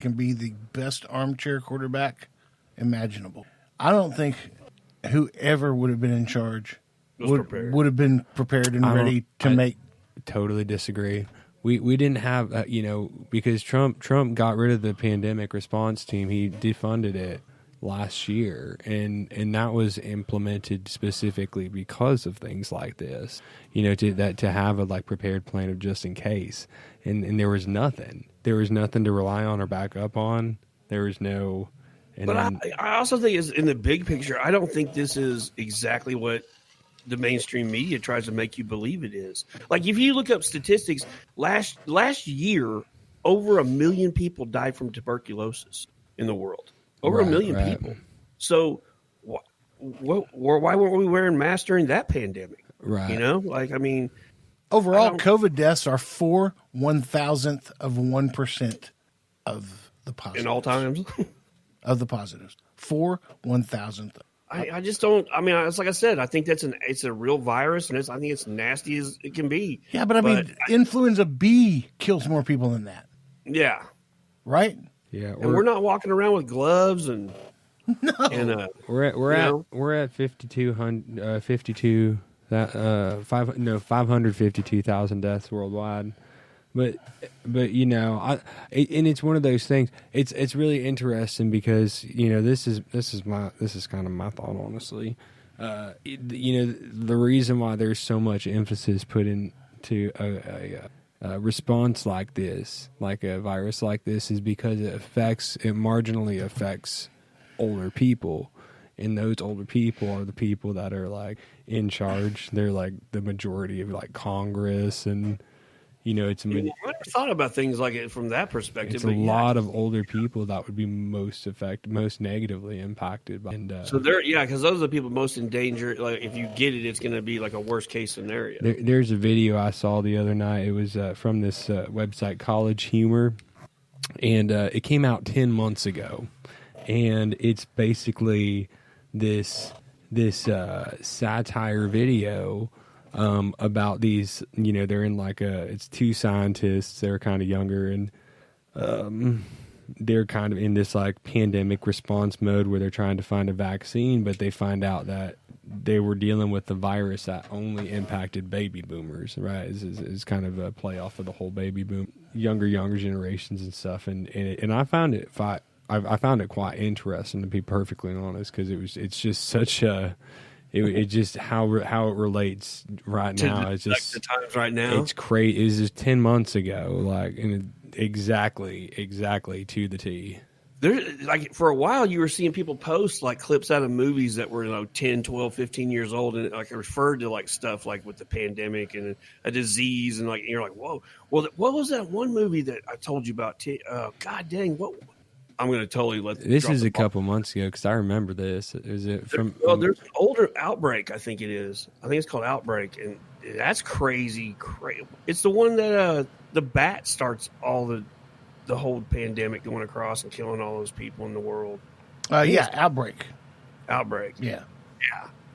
can be the best armchair quarterback imaginable. I don't think whoever would have been in charge would have been prepared and ready to make. Totally disagree. We didn't have because Trump got rid of the pandemic response team. He defunded it last year, and that was implemented specifically because of things like this. To have a prepared plan of just in case, and there was nothing. There was nothing to rely on or back up on. There was no. But I also think in the big picture, I don't think this is exactly what the mainstream media tries to make you believe it is. Like if you look up statistics, last year, over 1 million people died from tuberculosis in the world. Over 1 million people. So why weren't we wearing masks during that pandemic? Right. Overall, COVID deaths are 1,000th of 1% of the positives. In all times? Of the positives. 1,000th. I just don't. I mean, it's like I said. I think it's a real virus, and I think it's nasty as it can be. Yeah, but I mean, influenza B kills more people than that. Yeah. Right. Yeah, and we're not walking around with gloves and. No. And, we're at 552,000 deaths worldwide. But and it's one of those things. It's really interesting because this is kind of my thought, honestly. The reason why there's so much emphasis put into a response like this, like a virus like this, is because it marginally affects older people. And those older people are the people that are in charge. They're the majority of Congress, and I never thought about things like it from that perspective. It's a lot of older people that would be most negatively impacted by. And, so because those are the people most in danger. Like if you get it, it's going to be a worst case scenario. There's a video I saw the other night. It was from this website, College Humor, and it came out 10 months ago, and it's basically this satire video. About these, they're in it's two scientists. They're kind of younger, and they're kind of in this pandemic response mode where they're trying to find a vaccine, but they find out that they were dealing with the virus that only impacted baby boomers, right? Is kind of a play off of the whole baby boom, younger generations and stuff, and I found it I found it quite interesting, to be perfectly honest, because it's just such a. It just how it relates right now. It's just the times right now. It's crazy. It was just 10 months ago, and exactly to the T. There, for a while, you were seeing people post clips out of movies that were 10, 12, 15 years old, and it referred to stuff with the pandemic and a disease, and you're like, whoa. Well, what was that one movie that I told you about? God dang, what? I'm going to totally let this is a couple months ago because I remember this. Is it from? Well, there's an older Outbreak. I think it is. I think it's called Outbreak, and that's crazy. It's the one that the bat starts all the whole pandemic going across and killing all those people in the world. Outbreak. Outbreak. Yeah.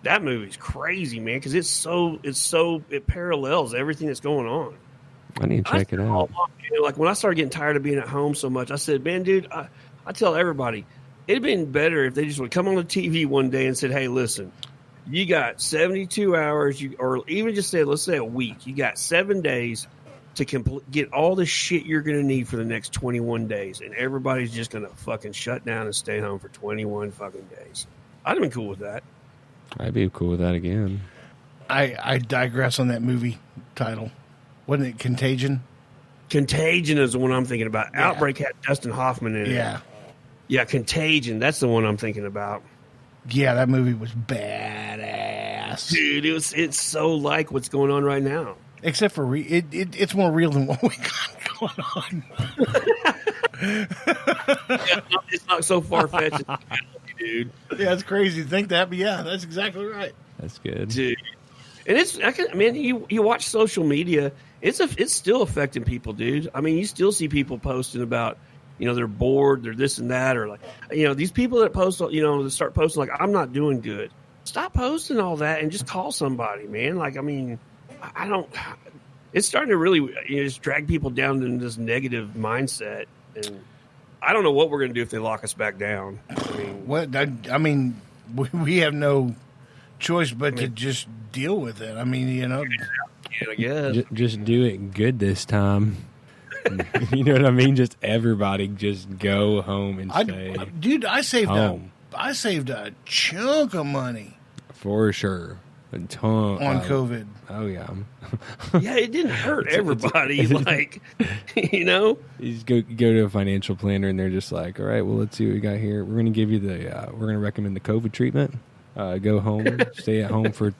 That movie's crazy, man, because it parallels everything that's going on. I need to check it out. When I started getting tired of being at home so much, I said, man, dude, I tell everybody, it'd been better if they just would come on the TV one day and said, hey, listen, you got 72 hours, or even just say, let's say a week. You got 7 days to get all the shit you're going to need for the next 21 days. And everybody's just going to fucking shut down and stay home for 21 fucking days. I'd have been cool with that. I'd be cool with that again. I digress on that movie title. Wasn't it Contagion? Contagion is the one I'm thinking about. Yeah. Outbreak had Dustin Hoffman in it. Yeah, Contagion. That's the one I'm thinking about. Yeah, that movie was badass, dude. It's so like what's going on right now. Except for it's more real than what we got going on. It's not so far fetched, dude. Yeah, it's crazy to think that, but yeah, that's exactly right. That's good, dude. And you watch social media. It's still affecting people, dude. I mean, you still see people posting about, they're bored, they're this and that, or these people that post, that start posting I'm not doing good. Stop posting all that and just call somebody, man. I don't. It's starting to really just drag people down into this negative mindset, and I don't know what we're going to do if they lock us back down. I mean, we have no choice but to just deal with it. I mean, I guess. Just do it good this time. You know what I mean? Just everybody just go home and stay. Dude, I saved home. I saved a chunk of money For sure. A ton on COVID. Oh, yeah. Yeah, it didn't hurt everybody. Like, you know? You just go to a financial planner, and they're just like, all right, well, let's see what we got here. We're going to give you we're going to recommend the COVID treatment. Go home, stay at home for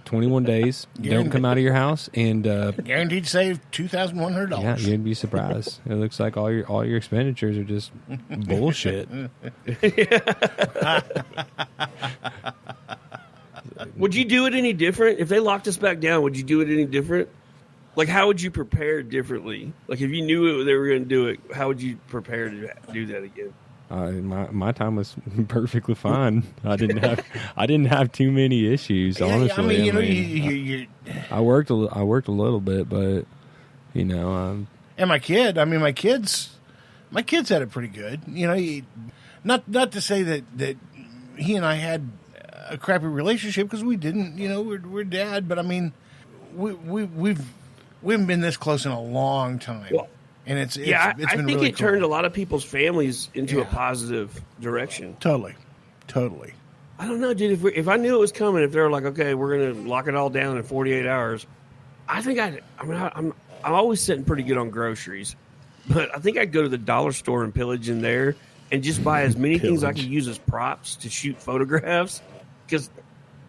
21 days. Don't come out of your house, and guaranteed to save $2,100. Yeah, you'd be surprised. It looks like all your expenditures are just bullshit. Would you do it any different if they locked us back down? Would you do it any different? Like, how would you prepare differently? Like, if you knew they were going to do it, how would you prepare to do that again? My time was perfectly fine. I didn't have too many issues. Honestly, I mean, I worked a little bit, but and my kids had it pretty good. Not to say that he and I had a crappy relationship, because we didn't. We're dad, but I mean, we haven't been this close in a long time. Well, and it's I been think really it turned a lot of people's families into a positive direction. Totally. I don't know, dude. If I knew it was coming, if they were like, okay, we're going to lock it all down in 48 hours, I think I'm always sitting pretty good on groceries, but I think I'd go to the dollar store and pillage in there and just buy as many things I could use as props to shoot photographs. Because,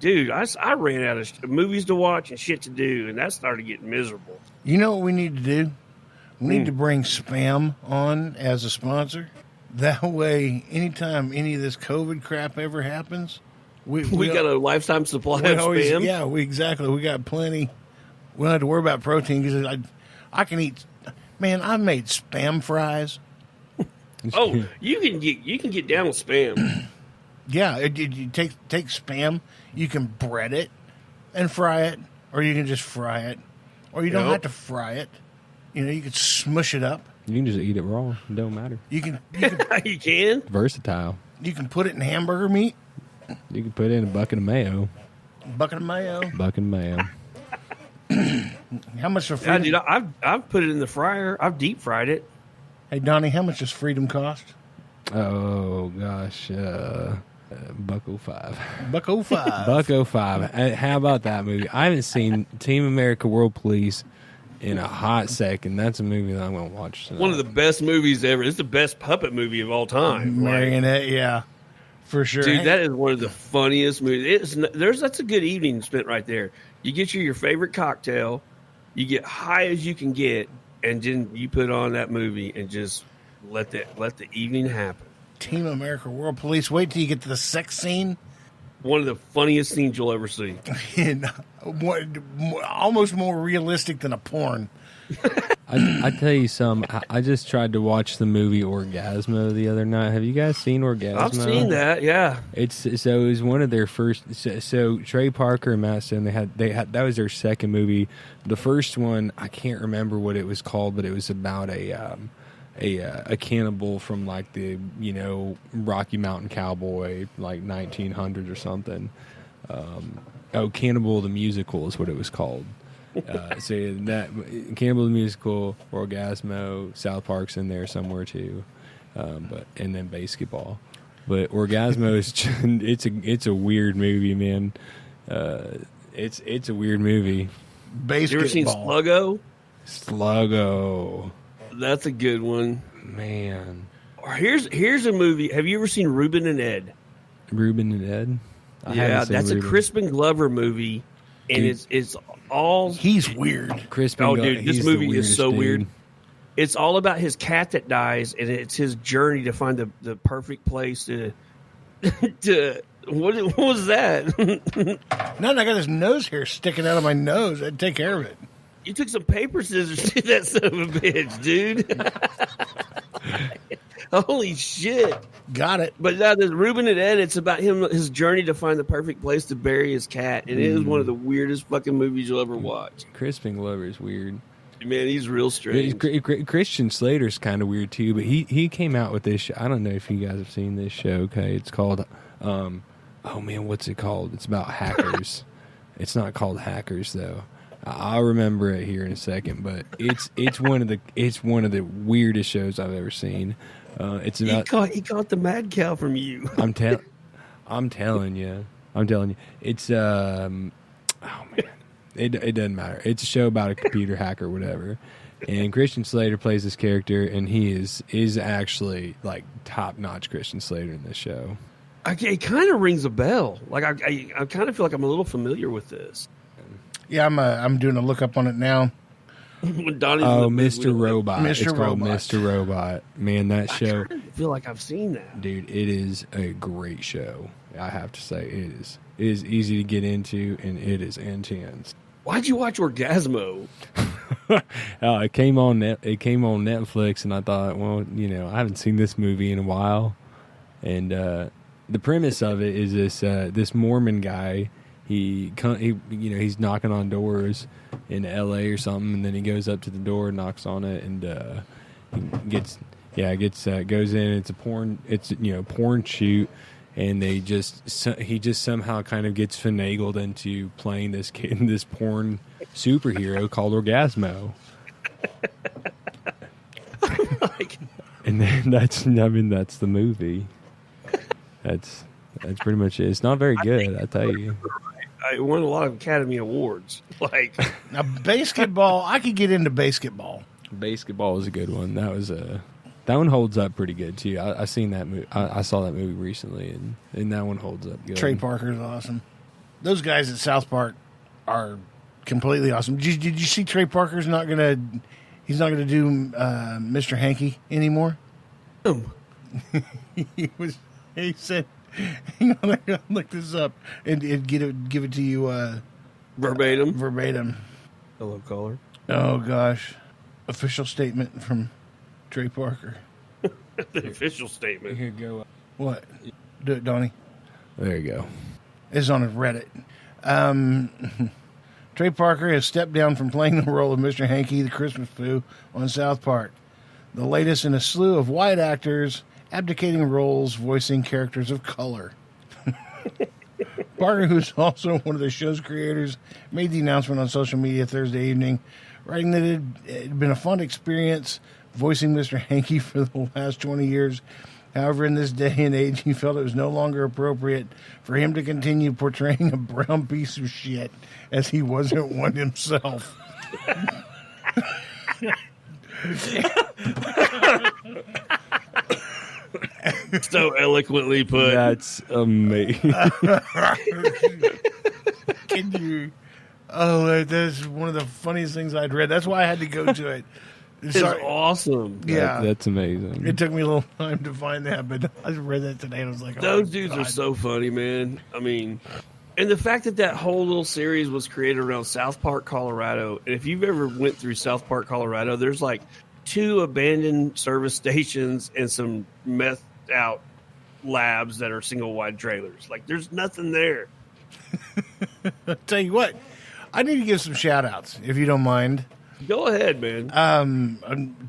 dude, I ran out of movies to watch and shit to do, and that started getting miserable. You know what we need to do? We need to bring Spam on as a sponsor. That way, anytime any of this COVID crap ever happens, we got a lifetime supply of Spam. Yeah, we got plenty. We don't have to worry about protein, because I can eat. Man, I've made Spam fries. Oh, you can get down with Spam. Yeah, you take Spam, you can bread it and fry it, or you can just fry it, or you don't have to fry it. You can smush it up. you can just eat it raw. It don't matter. You can You can? Versatile. you can put it in hamburger meat. You can put it in a bucket of mayo. Bucket of mayo. How much for Yeah, freedom? dude, I've put it in the fryer. I've deep fried it. Hey Donnie, how much does freedom cost? Oh gosh, $1.05. $1.05. $1.05. How about that movie? I haven't seen Team America: World Police in a hot second. That's a movie that I'm going to watch tonight. One of the best movies ever. It's the best puppet movie of all time. Marionette, yeah, for sure. Dude, that is one of the funniest movies. That's a good evening spent right there. You get your favorite cocktail, you get high as you can get, and then you put on that movie and just let the evening happen. Team America: World Police. Wait till you get to the sex scene. One of the funniest scenes you'll ever see. And almost more realistic than a porn. I tell you something. I just tried to watch the movie Orgasmo the other night. Have you guys seen Orgasmo? I've seen that. Yeah. It was one of their first. So Trey Parker and Matt Stone, they had that was their second movie. The first one, I can't remember what it was called, but it was about a cannibal from like the Rocky Mountain Cowboy, like 1900 or something. Cannibal the Musical is what it was called. So that Cannibal the Musical, Orgasmo, South Park's in there somewhere too, and then Basketball. But Orgasmo is it's a weird movie, man. It's a weird movie. Basketball. You ever seen Sluggo? Sluggo. That's a good one, man. Here's a movie. Have you ever seen Ruben and Ed? Ruben and Ed. Yeah, that's a Crispin Glover movie, and it's all. He's weird. Crispin. Oh, dude, this movie is so weird. It's all about his cat that dies, and it's his journey to find the perfect place to. What was that? No, I got his nose hair sticking out of my nose. I'd take care of it. You took some paper scissors to that son of a bitch, dude. Holy shit. Got it. But now there's Ruben and Ed. It's about his journey to find the perfect place to bury his cat. And it is one of the weirdest fucking movies you'll ever watch. Crispin Glover is weird. man. He's real strange. Christian Slater's kind of weird too, but he came out with this show. I don't know if you guys have seen this show. Okay, it's called oh man, what's it called? It's about hackers. It's not called Hackers though. I'll remember it here in a second, but it's one of the weirdest shows I've ever seen. It's about he caught the mad cow from you. I'm telling you. It's oh man, it doesn't matter. It's a show about a computer hacker, or whatever. And Christian Slater plays this character, and he is actually like top notch Christian Slater in this show. It kind of rings a bell. Like I kind of feel like I'm a little familiar with this. Yeah, I'm doing a lookup on it now. When Donnie's Mr. Robot. Mr. It's called Robot. Mr. Robot. Man, that show. I feel like I've seen that. Dude, it is a great show. I have to say, it is. It is easy to get into, and it is intense. Why'd you watch Orgasmo? It came on Netflix, and I thought, well, I haven't seen this movie in a while. And the premise of it is this Mormon guy. He's knocking on doors in L.A. or something, and then he goes up to the door, knocks on it, and he goes in. It's a porn shoot, and he just somehow kind of gets finagled into playing this porn superhero called Orgasmo. And then that's the movie. That's pretty much it. It's not very good, I tell you. I won a lot of Academy Awards. Like Now, basketball, I could get into basketball. Basketball is a good one. That one holds up pretty good too. I seen that movie. I saw that movie recently, and that one holds up good. Trey Parker's awesome. Those guys at South Park are completely awesome. Did you see Trey Parker's not gonna do Mr. Hanky anymore? He said, hang on, I gotta look this up and give it to you verbatim. Hello, caller. Oh gosh, official statement from Trey Parker. The official statement. Here, go. What? Do it, Donnie. There you go. It's on his Reddit. Trey Parker has stepped down from playing the role of Mr. Hanky, the Christmas Pooh, on South Park. The latest in a slew of white actors abdicating roles voicing characters of color. Parker, who's also one of the show's creators, made the announcement on social media Thursday evening, writing that it had been a fun experience voicing Mr. Hanky for the last 20 years. However, in this day and age, he felt it was no longer appropriate for him to continue portraying a brown piece of shit, as he wasn't one himself. So eloquently put. That's amazing. Can you? Oh, that's one of the funniest things I'd read. That's why I had to go to it. It's awesome. Yeah, that's amazing. It took me a little time to find that, but I read that today and I was like, those dudes are so funny, man. I mean, and the fact that whole little series was created around South Park, Colorado, and if you've ever went through South Park, Colorado, there's like 2 abandoned service stations and some methed out labs that are single wide trailers. Like, there's nothing there. I'll tell you what, I need to give some shout outs, if you don't mind. Go ahead, man.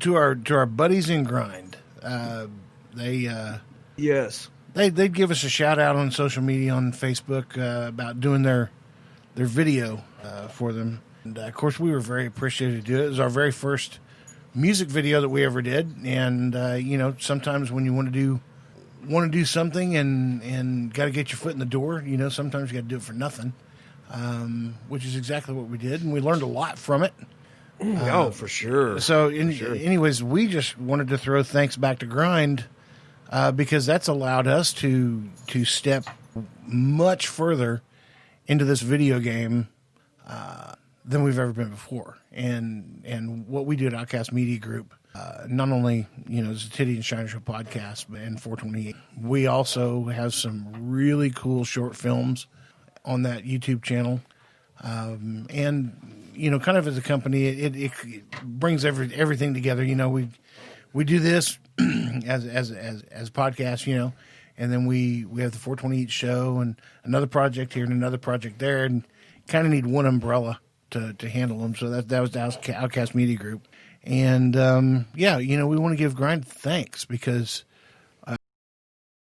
To our buddies in Grind. Yes. They'd give us a shout out on social media on Facebook about doing their video for them. And of course, we were very appreciative to do it. It was our very first music video that we ever did. And sometimes when you want to do something and got to get your foot in the door, sometimes you got to do it for nothing. Which is exactly what we did, and we learned a lot from it. For sure. So, anyways, we just wanted to throw thanks back to Grind because that's allowed us to step much further into this video game than we've ever been before. And what we do at Outcast Media Group, not only is the Titty and Shiner Show podcast and 428, we also have some really cool short films on that YouTube channel, and kind of as a company, it brings everything together. We do this as podcasts, and then we have the 428 show and another project here and another project there, and kind of need one umbrella to handle them. So that was the Outcast Media Group. And, we want to give Grind thanks because